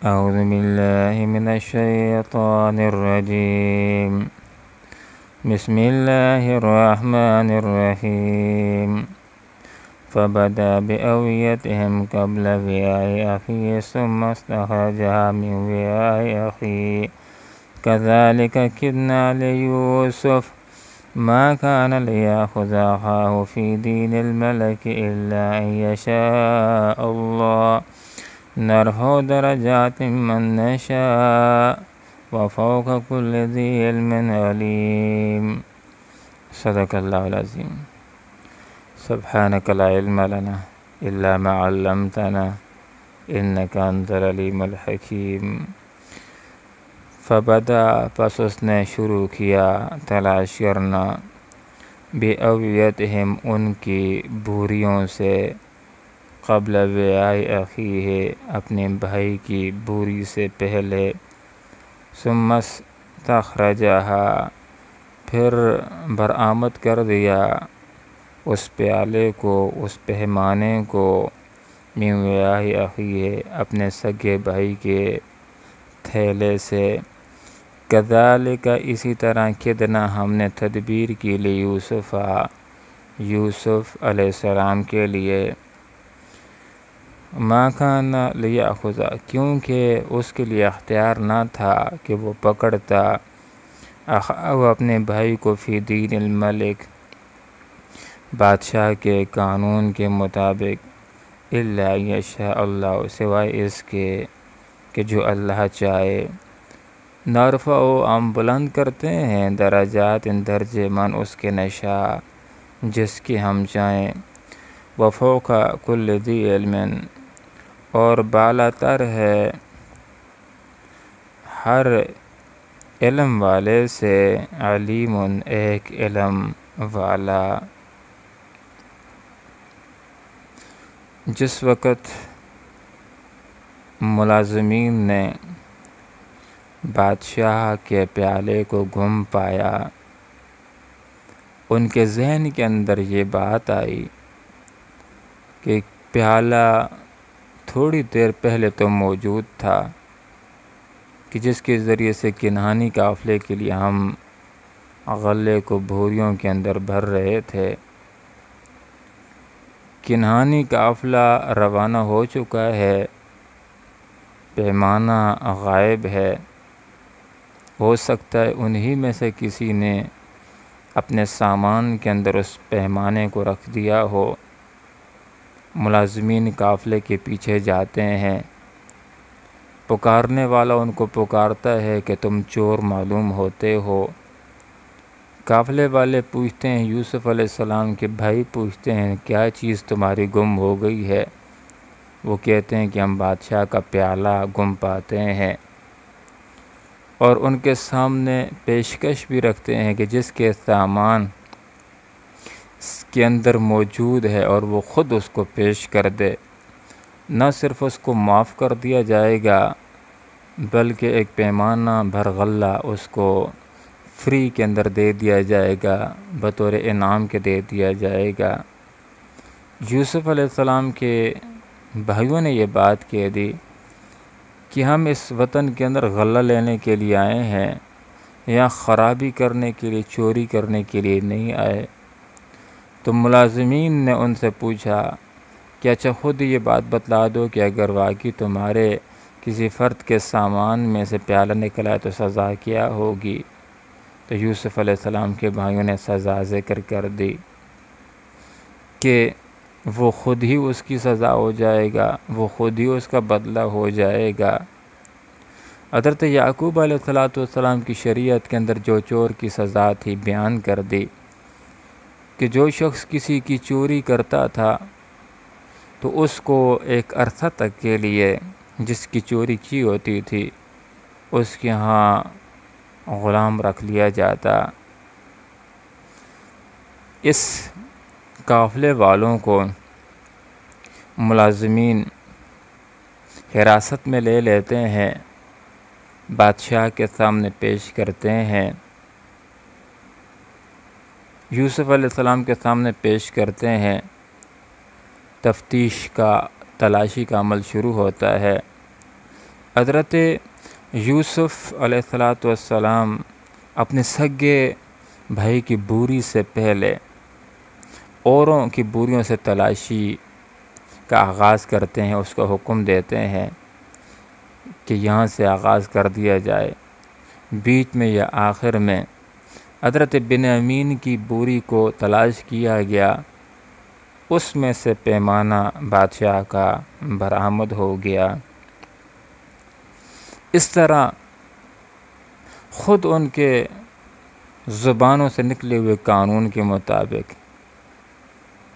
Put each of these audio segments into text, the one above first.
أعوذ بالله من الشيطان الرجيم. بسم الله الرحمن الرحيم. فبدأ بأوعيتهم قبل وعاء أخيه ثم استخرجها من وعاء أخيه كذلك كدنا ليوسف ما كان ليأخذ أخاه في دين الملك إلا أن يشاء الله نرفع درجات من نشاء وفوق كل ذي علم عليم. صدق اللہ العظیم. سبحانک لا علم لنا الا ما علمتنا انک انت العلیم الحکیم. فبدا پس اس نے شروع کیا تلاش کرنا بأوعیتہم ان کی بوریوں سے قبل وعاء اخیہ اپنے بھائی کی بوری سے پہلے ثم استخرجہا پھر برآمد کر دیا اس پیالے کو اس پیمانے کو من وعاء اخیہ اپنے سگے بھائی کے تھیلے سے کذالک اسی طرح کدنا ہم نے تدبیر کی یوسف علیہ السلام کے لیے ما کان لیأخذ کیونکہ اس کے لیے اختیار نہ تھا کہ وہ پکڑتا وہ اپنے بھائی کو فی دین الملک بادشاہ کے قانون کے مطابق الا یشاء اللہ سوائے اس کے کہ جو اللہ چاہے نرفع ہم بلند کرتے ہیں درجات درجے من اس کے نشاء جس کی ہم چاہیں وفوق کل ذی علم اور بالا تر ہے ہر علم والے سے علیم ایک علم والا. جس وقت ملازمین نے بادشاہ کے پیالے کو گم پایا ان کے ذہن کے اندر یہ بات آئی کہ پیالہ تھوڑی دیر پہلے تو موجود تھا کہ جس کے ذریعے سے کنہانی قافلے کے لیے ہم غلے کو بھوریوں کے اندر بھر رہے تھے. کنہانی قافلہ روانہ ہو چکا ہے، پیمانہ غائب ہے. ہو سکتا ہے انہی میں سے کسی نے اپنے سامان کے اندر اس پیمانے کو رکھ دیا ہو. ملازمین قافلے کے پیچھے جاتے ہیں، پکارنے والا ان کو پکارتا ہے کہ تم چور معلوم ہوتے ہو. قافلے والے پوچھتے ہیں، یوسف علیہ السلام کے بھائی پوچھتے ہیں کیا چیز تمہاری گم ہو گئی ہے؟ وہ کہتے ہیں کہ ہم بادشاہ کا پیالہ گم پاتے ہیں، اور ان کے سامنے پیشکش بھی رکھتے ہیں کہ جس کے سامان کے اندر موجود ہے اور وہ خود اس کو پیش کر دے، نہ صرف اس کو معاف کر دیا جائے گا بلکہ ایک پیمانہ بھر غلہ اس کو فری کے اندر دے دیا جائے گا، بطور انعام کے دے دیا جائے گا. یوسف علیہ السلام کے بھائیوں نے یہ بات کہہ دی کہ ہم اس وطن کے اندر غلہ لینے کے لیے آئے ہیں، یا خرابی کرنے کے لیے، چوری کرنے کے لیے نہیں آئے. تو ملازمین نے ان سے پوچھا کہ اچھا خود یہ بات بتلا دو کہ اگر واقعی تمہارے کسی فرد کے سامان میں سے پیالہ نکلا تو سزا کیا ہوگی؟ تو یوسف علیہ السلام کے بھائیوں نے سزا ذکر کر دی کہ وہ خود ہی اس کی سزا ہو جائے گا، وہ خود ہی اس کا بدلہ ہو جائے گا. حضرت یعقوب علیہ السلام کی شریعت کے اندر جو چور کی سزا تھی بیان کر دی کہ جو شخص کسی کی چوری کرتا تھا تو اس کو ایک عرصہ تک کے لیے جس کی چوری کی ہوتی تھی اس کے ہاں غلام رکھ لیا جاتا. اس قافلے والوں کو ملازمین حراست میں لے لیتے ہیں، بادشاہ کے سامنے پیش کرتے ہیں. یوسف علیہ السلام کے سامنے پیش کرتے ہیں. تفتیش کا، تلاشی کا عمل شروع ہوتا ہے. حضرت یوسف علیہ الصلاۃ والسلام اپنے سگے بھائی کی بوری سے پہلے اوروں کی بوریوں سے تلاشی کا آغاز کرتے ہیں، اس کو حکم دیتے ہیں کہ یہاں سے آغاز کر دیا جائے۔ بیچ میں یا آخر میں حضرت بنیامین کی بوری کو تلاش کیا گیا، اس میں سے پیمانہ بادشاہ کا برآمد ہو گیا۔ اس طرح خود ان کے زبانوں سے نکلے ہوئے قانون کے مطابق،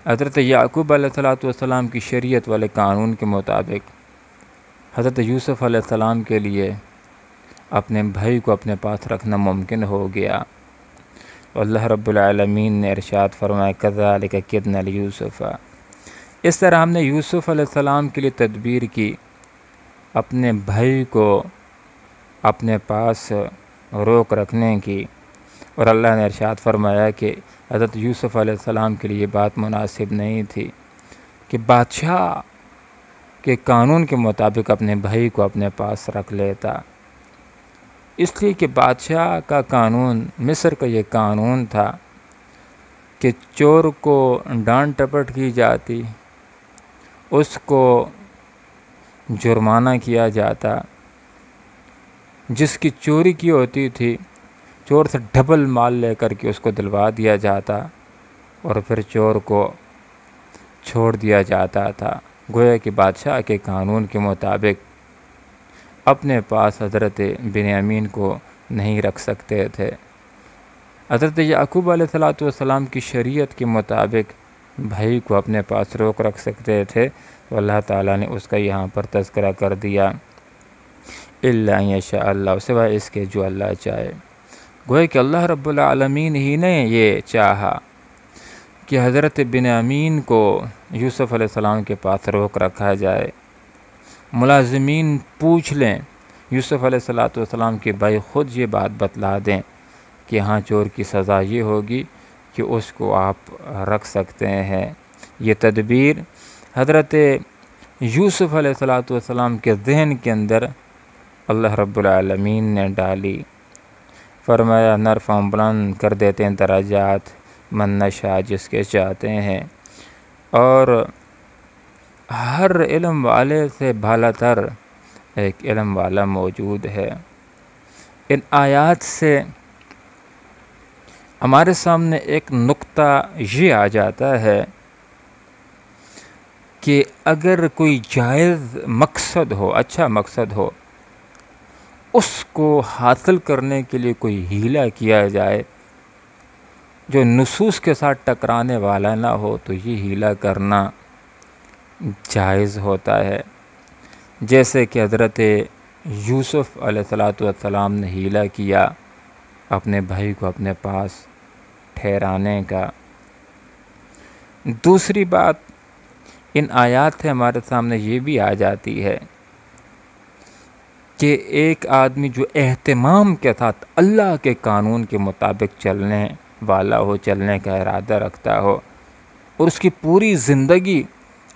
حضرت یعقوب علیہ الصلاۃ والسلام کی شریعت والے قانون کے مطابق حضرت یوسف علیہ السلام کے لیے اپنے بھائی کو اپنے پاس رکھنا ممکن ہو گیا۔ اللہ رب العالمین نے ارشاد فرمایا کذالک کدنا لیوسف، اس طرح ہم نے یوسف علیہ السلام کے لیے تدبیر کی اپنے بھائی کو اپنے پاس روک رکھنے کی، اور اللہ نے ارشاد فرمایا کہ حضرت یوسف علیہ السلام کے لیے یہ بات مناسب نہیں تھی کہ بادشاہ کے قانون کے مطابق اپنے بھائی کو اپنے پاس رکھ لیتا، اس لیے کہ بادشاہ کا قانون، مصر کا یہ قانون تھا کہ چور کو ڈانٹ ٹپٹ کی جاتی، اس کو جرمانہ کیا جاتا، جس کی چوری کی ہوتی تھی چور سے ڈبل مال لے کر کے اس کو دلوا دیا جاتا، اور پھر چور کو چھوڑ دیا جاتا تھا۔ گویا کہ بادشاہ کے قانون کے مطابق اپنے پاس حضرت بنیامین کو نہیں رکھ سکتے تھے۔ حضرت یعقوب علیہ الصلاۃ والسلام کی شریعت کے مطابق بھائی کو اپنے پاس روک رکھ سکتے تھے، تو اللہ تعالیٰ نے اس کا یہاں پر تذکرہ کر دیا الا ان یشاء اللہ، سوائے اس کے جو اللہ چاہے۔ گویا کہ اللہ رب العالمین ہی نے یہ چاہا کہ حضرت بنیامین کو یوسف علیہ السلام کے پاس روک رکھا جائے۔ ملازمین پوچھ لیں، یوسف علیہ السلام کے بھائی خود یہ بات بتلا دیں کہ ہاں چور کی سزا یہ ہوگی کہ اس کو آپ رکھ سکتے ہیں۔ یہ تدبیر حضرت یوسف علیہ السلام کے ذہن کے اندر اللہ رب العالمین نے ڈالی۔ فرمایا نرفع بلند کر دیتے ہیں درجات من نشاء، جس کے چاہتے ہیں، اور ہر علم والے سے بالا تر ایک علم والا موجود ہے۔ ان آیات سے ہمارے سامنے ایک نقطہ یہ آ جاتا ہے کہ اگر کوئی جائز مقصد ہو، اچھا مقصد ہو، اس کو حاصل کرنے کے لیے کوئی ہیلہ کیا جائے جو نصوص کے ساتھ ٹکرانے والا نہ ہو، تو یہ ہیلہ کرنا جائز ہوتا ہے۔ جیسے کہ حضرت یوسف علیہ السلام نے ہیلہ کیا اپنے بھائی کو اپنے پاس ٹھہرانے کا۔ دوسری بات، ان آیات سے ہمارے سامنے یہ بھی آ جاتی ہے کہ ایک آدمی جو اہتمام کے ساتھ اللہ کے قانون کے مطابق چلنے والا ہو، چلنے کا ارادہ رکھتا ہو، اور اس کی پوری زندگی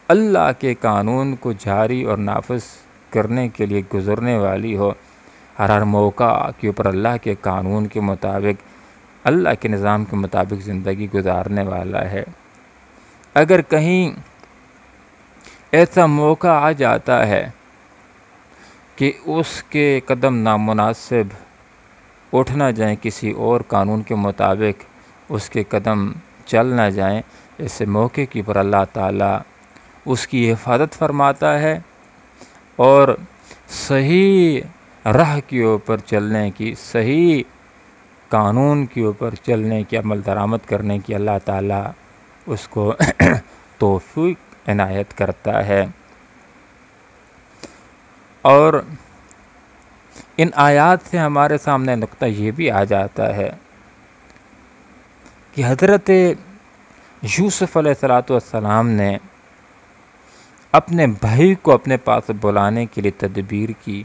اللہ کے قانون کو جاری اور نافذ کرنے کے لیے گزرنے والی ہو، ہر موقع کے اوپر اللہ کے قانون کے مطابق، اللہ کے نظام کے مطابق زندگی گزارنے والا ہے، اگر کہیں ایسا موقع آ جاتا ہے کہ اس کے قدم نامناسب اٹھ نہ جائیں، کسی اور قانون کے مطابق اس کے قدم چل نہ جائیں، اس موقع کے اوپر اللہ تعالیٰ اس کی حفاظت فرماتا ہے، اور صحیح راہ کے اوپر چلنے کی، صحیح قانون کے اوپر چلنے کی، عمل درآمد کرنے کی اللہ تعالیٰ اس کو توفیق عنایت کرتا ہے۔ اور ان آیات سے ہمارے سامنے نقطہ یہ بھی آ جاتا ہے کہ حضرت یوسف علیہ السلام نے اپنے بھائی کو اپنے پاس بلانے کے لیے تدبیر کی،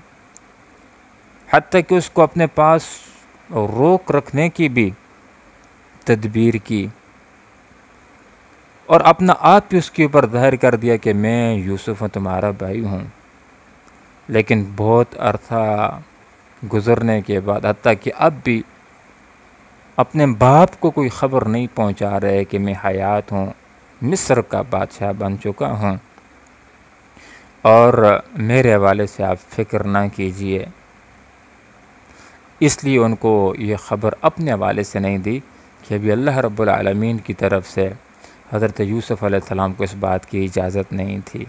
حتیٰ کہ اس کو اپنے پاس روک رکھنے کی بھی تدبیر کی، اور اپنا آپ ہی اس کے اوپر ظاہر کر دیا کہ میں یوسف تمہارا بھائی ہوں، لیکن بہت عرصہ گزرنے کے بعد، حتیٰ کہ اب بھی اپنے باپ کو کوئی خبر نہیں پہنچا رہے کہ میں حیات ہوں، مصر کا بادشاہ بن چکا ہوں، اور میرے حوالے سے آپ فکر نہ کیجئے۔ اس لیے ان کو یہ خبر اپنے حوالے سے نہیں دی کہ ابھی اللہ رب العالمین کی طرف سے حضرت یوسف علیہ السلام کو اس بات کی اجازت نہیں تھی،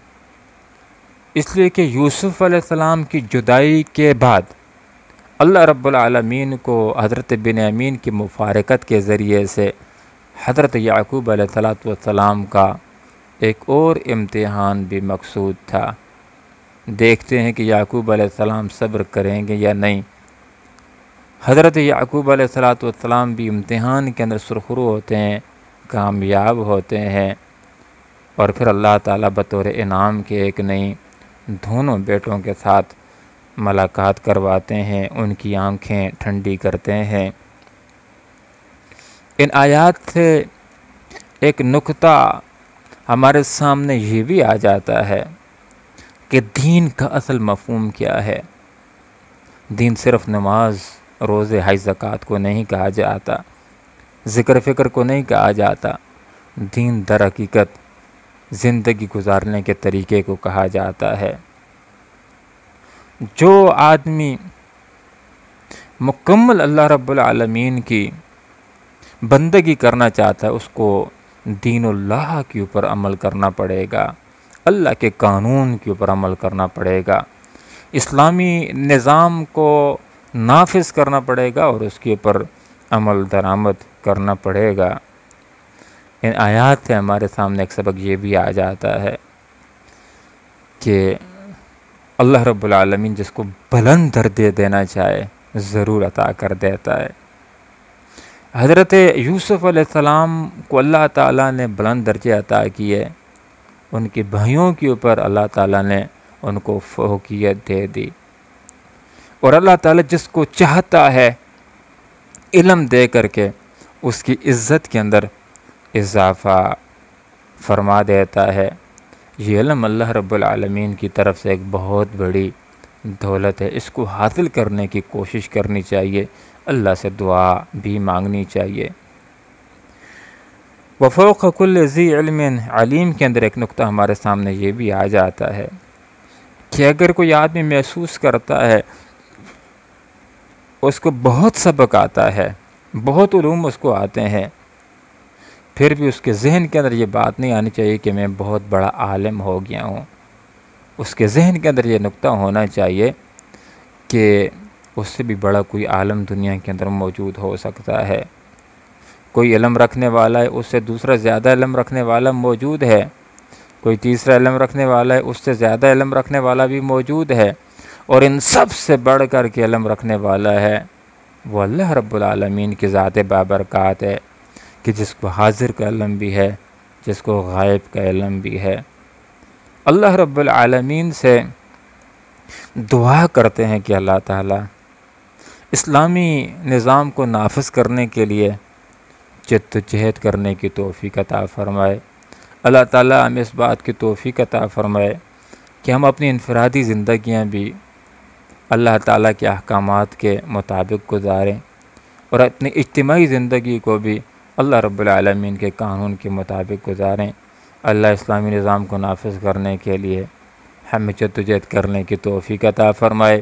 اس لیے کہ یوسف علیہ السلام کی جدائی کے بعد اللہ رب العالمین کو حضرت بنیامین کی مفارقت کے ذریعے سے حضرت یعقوب علیہ السلام کا ایک اور امتحان بھی مقصود تھا۔ دیکھتے ہیں کہ یعقوب علیہ السلام صبر کریں گے یا نہیں۔ حضرت یعقوب علیہ السلام بھی امتحان کے اندر سرخرو ہوتے ہیں، کامیاب ہوتے ہیں، اور پھر اللہ تعالیٰ بطور انعام کے ایک نہیں دونوں بیٹوں کے ساتھ ملاقات کرواتے ہیں، ان کی آنکھیں ٹھنڈی کرتے ہیں۔ ان آیات سے ایک نکتہ ہمارے سامنے یہ بھی آ جاتا ہے کہ دین کا اصل مفہوم کیا ہے۔ دین صرف نماز، روزے، حج، زکوٰۃ کو نہیں کہا جاتا، ذکر فکر کو نہیں کہا جاتا۔ دین در حقیقت زندگی گزارنے کے طریقے کو کہا جاتا ہے۔ جو آدمی مکمل اللہ رب العالمین کی بندگی کرنا چاہتا ہے، اس کو دین اللہ کے اوپر عمل کرنا پڑے گا، اللہ کے قانون کے اوپر عمل کرنا پڑے گا، اسلامی نظام کو نافذ کرنا پڑے گا اور اس کے اوپر عمل درآمد کرنا پڑے گا۔ ان آیات سے ہمارے سامنے ایک سبق یہ بھی آ جاتا ہے کہ اللہ رب العالمین جس کو بلند درجے دینا چاہے ضرور عطا کر دیتا ہے۔ حضرت یوسف علیہ السلام کو اللہ تعالیٰ نے بلند درجے عطا کیے، ان کے بھائیوں کے اوپر اللہ تعالیٰ نے ان کو فوقیت دے دی، اور اللہ تعالیٰ جس کو چاہتا ہے علم دے کر کے اس کی عزت کے اندر اضافہ فرما دیتا ہے۔ یہ علم اللہ رب العالمین کی طرف سے ایک بہت بڑی دولت ہے، اس کو حاصل کرنے کی کوشش کرنی چاہیے، اللہ سے دعا بھی مانگنی چاہیے۔ وفوق کل ذی علم علیم کے اندر ایک نقطہ ہمارے سامنے یہ بھی آ جاتا ہے کہ اگر کوئی آدمی محسوس کرتا ہے اس کو بہت سبق آتا ہے، بہت علوم اس کو آتے ہیں، پھر بھی اس کے ذہن کے اندر یہ بات نہیں آنی چاہیے کہ میں بہت بڑا عالم ہو گیا ہوں۔ اس کے ذہن کے اندر یہ نقطہ ہونا چاہیے کہ اس سے بھی بڑا کوئی عالم دنیا کے اندر موجود ہو سکتا ہے۔ کوئی علم رکھنے والا ہے، اس سے دوسرا زیادہ علم رکھنے والا موجود ہے، کوئی تیسرا علم رکھنے والا ہے، اس سے زیادہ علم رکھنے والا بھی موجود ہے، اور ان سب سے بڑھ کر کے علم رکھنے والا ہے وہ اللہ رب العالمین کی ذات بابرکات ہے، کہ جس کو حاضر کا علم بھی ہے، جس کو غائب کا علم بھی ہے۔ اللہ رب العالمین سے دعا کرتے ہیں کہ اللہ تعالیٰ اسلامی نظام کو نافذ کرنے کے لیے جد و جہد کرنے کی توفیق عطا فرمائے۔ اللہ تعالیٰ ہمیں اس بات کی توفیق عطا فرمائے کہ ہم اپنی انفرادی زندگیاں بھی اللہ تعالیٰ کے احکامات کے مطابق گزاریں، اور اپنی اجتماعی زندگی کو بھی اللہ رب العالمین کے قانون کے مطابق گزاریں۔ اللہ اسلامی نظام کو نافذ کرنے کے لیے ہمیں جدوجہد کرنے کی توفیق عطا فرمائے۔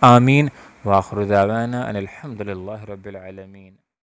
آمین۔ وآخر دعوانا ان الحمد للہ رب العالمین۔